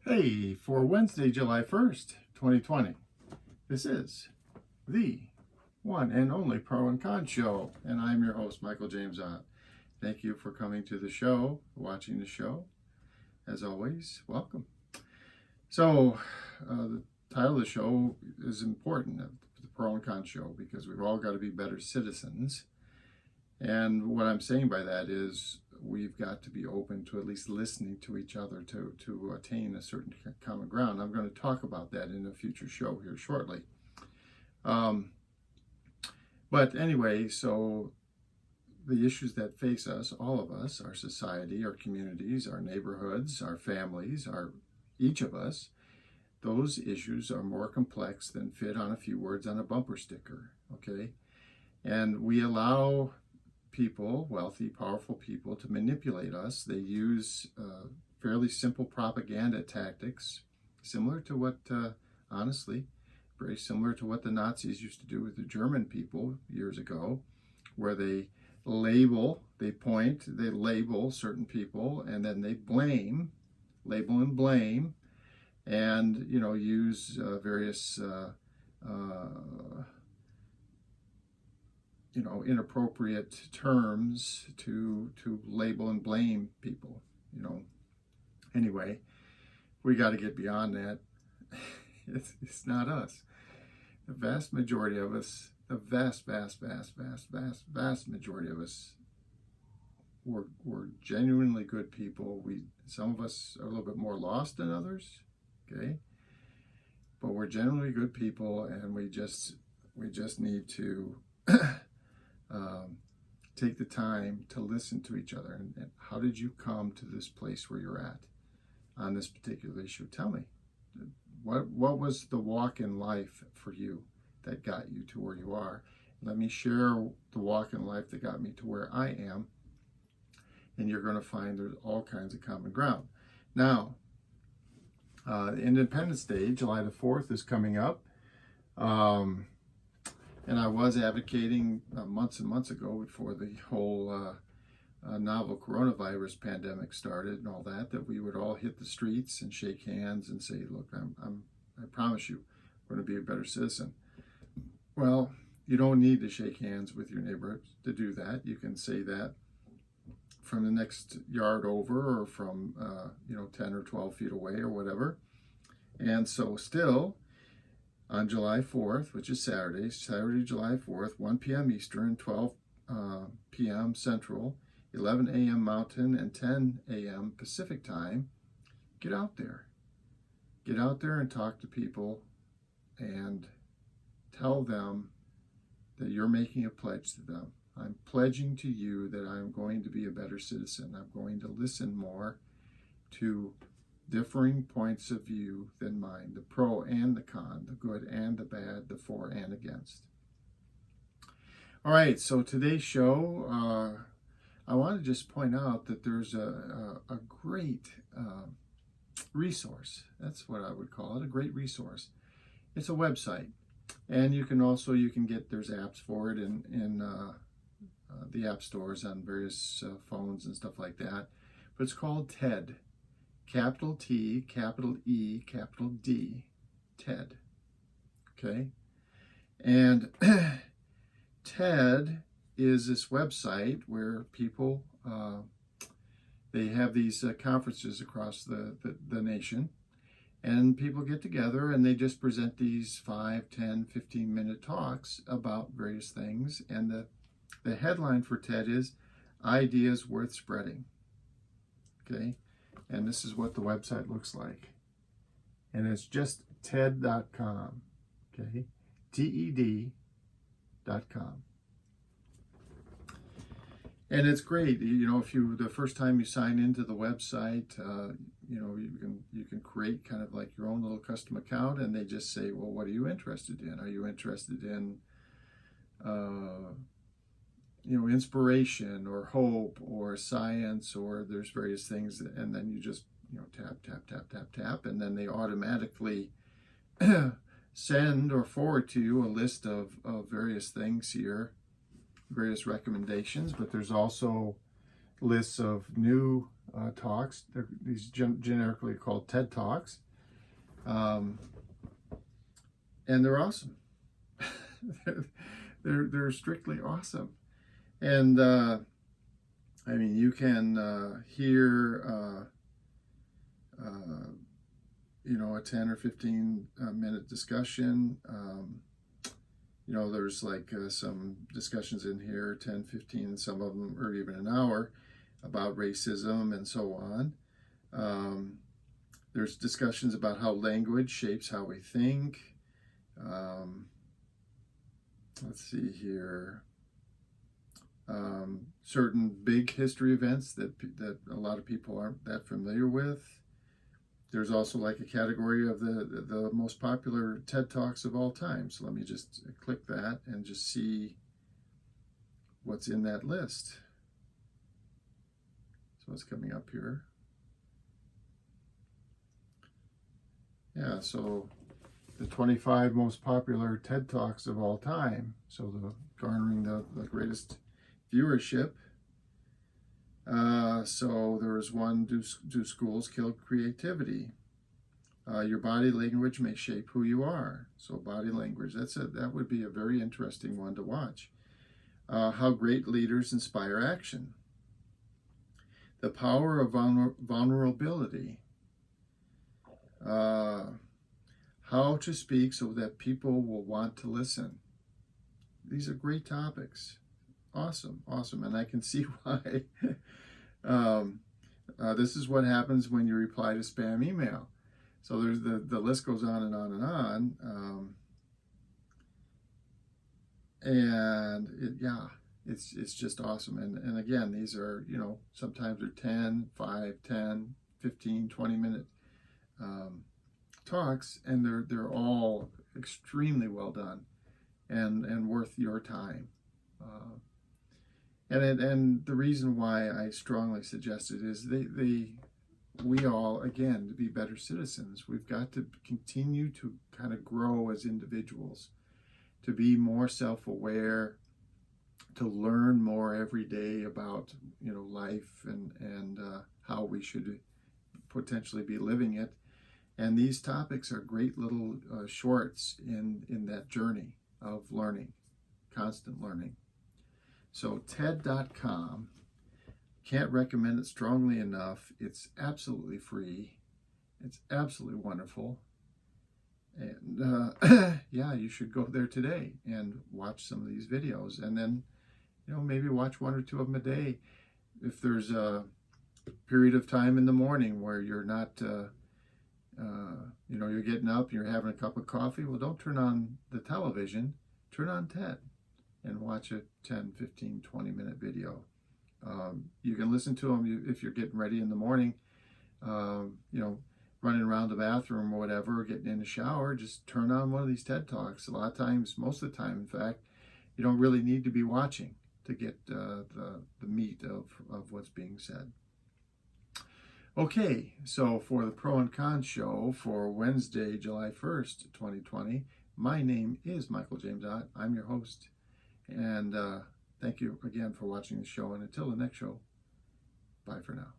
Hey, for Wednesday, July 1st, 2020, this is the one and only Pro and Con Show, and I'm your host, Michael James Ott. Thank you for coming to the show, watching the show. As always, welcome. So, the title of the show is important, the Pro and Con Show, because we've all got to be better citizens. And what I'm saying by that is we've got to be open to at least listening to each other to attain a certain common ground. I'm going to talk about that in a future show here shortly. But anyway, so the issues that face us, all of us, our society, our communities, our neighborhoods, our families, each of us, those issues are more complex than fit on a few words on a bumper sticker, okay? And we allow people, wealthy, powerful people, to manipulate us. They use fairly simple propaganda tactics, similar to what, honestly, very similar to what the Nazis used to do with the German people years ago, where they label certain people, and then they label and blame, and, use various inappropriate terms to label and blame people. Anyway, we got to get beyond that. It's not us. The vast majority of us, the vast majority of us, we're genuinely good people. Some of us are a little bit more lost than others, okay? But we're generally good people, and we just need to take the time to listen to each other. And how did you come to this place where you're at on this particular issue? Tell me, what was the walk in life for you that got you to where you are? Let me share the walk in life that got me to where I am, and you're going to find there's all kinds of common ground. Now, Independence Day, July the 4th, is coming up. And I was advocating months and months ago, before the whole novel coronavirus pandemic started and all that we would all hit the streets and shake hands and say, look, I promise you, we're going to be a better citizen. Well, you don't need to shake hands with your neighbor to do that. You can say that from the next yard over, or from 10 or 12 feet away, or whatever. And so still, on July 4th, which is Saturday, July 4th, 1 p.m. Eastern, 12 p.m. Central, 11 a.m. Mountain, and 10 a.m. Pacific time, get out there. Get out there and talk to people and tell them that you're making a pledge to them. I'm pledging to you that I'm going to be a better citizen. I'm going to listen more to differing points of view than mine, the pro and the con, the good and the bad, the for and against. All right, so today's show, I want to just point out that there's a great resource. That's what I would call it, a great resource. It's a website, and you can get, there's apps for it in the app stores on various phones and stuff like that. But it's called TED. Capital T, capital E, capital D, TED, okay? And TED is this website where people, they have these conferences across the nation, and people get together and they just present these 5, 10, 15-minute talks about various things. And the headline for TED is Ideas Worth Spreading, okay? And this is what the website looks like. And it's just TED.com, okay? TED.com. And it's great. If the first time you sign into the website, you can create kind of like your own little custom account, and they just say, well, what are you interested in? Are you interested in inspiration or hope or science, or there's various things, and then you just, tap, and then they automatically send or forward to you a list of various things here, various recommendations. But there's also lists of new talks. These generically called TED Talks. And they're awesome. they're strictly awesome. And I mean, you can hear a 10 or 15 minute discussion. There's like some discussions in here, 10, 15, some of them or even an hour, about racism and so on. There's discussions about how language shapes how we think. Let's see here. Certain big history events that a lot of people aren't that familiar with. There's also like a category of the most popular TED Talks of all time. So let me just click that and just see what's in that list. So it's coming up here. Yeah, so the 25 most popular TED Talks of all time. So garnering the greatest viewership. So there was one, do schools kill creativity? Your body language may shape who you are. So body language, that would be a very interesting one to watch. How great leaders inspire action. The power of vulnerability. How to speak so that people will want to listen. These are great topics. Awesome. And I can see why. This is what happens when you reply to spam email. So there's the list goes on and on and on. It's just awesome. And again, these are, sometimes they're 10, 5, 10, 15, 20 minute talks, and they're all extremely well done and worth your time. And the reason why I strongly suggest it is we all, again, to be better citizens, we've got to continue to kind of grow as individuals, to be more self-aware, to learn more every day about life and how we should potentially be living it. And these topics are great little shorts in that journey of learning, constant learning. So TED.com, can't recommend it strongly enough. It's absolutely free. It's absolutely wonderful. And yeah, you should go there today and watch some of these videos. And then, maybe watch one or two of them a day. If there's a period of time in the morning where you're not, you're getting up, you're having a cup of coffee, well, don't turn on the television. Turn on TED and watch a 10, 15, 20 minute video. You can listen to them if you're getting ready in the morning, running around the bathroom or whatever, or getting in the shower. Just turn on one of these TED Talks. A lot of times, most of the time, in fact, you don't really need to be watching to get the meat of what's being said. Okay, so for the Pro and Con show for Wednesday, July 1st, 2020, my name is Michael James Ott. I'm your host. And thank you again for watching the show. And until the next show, bye for now.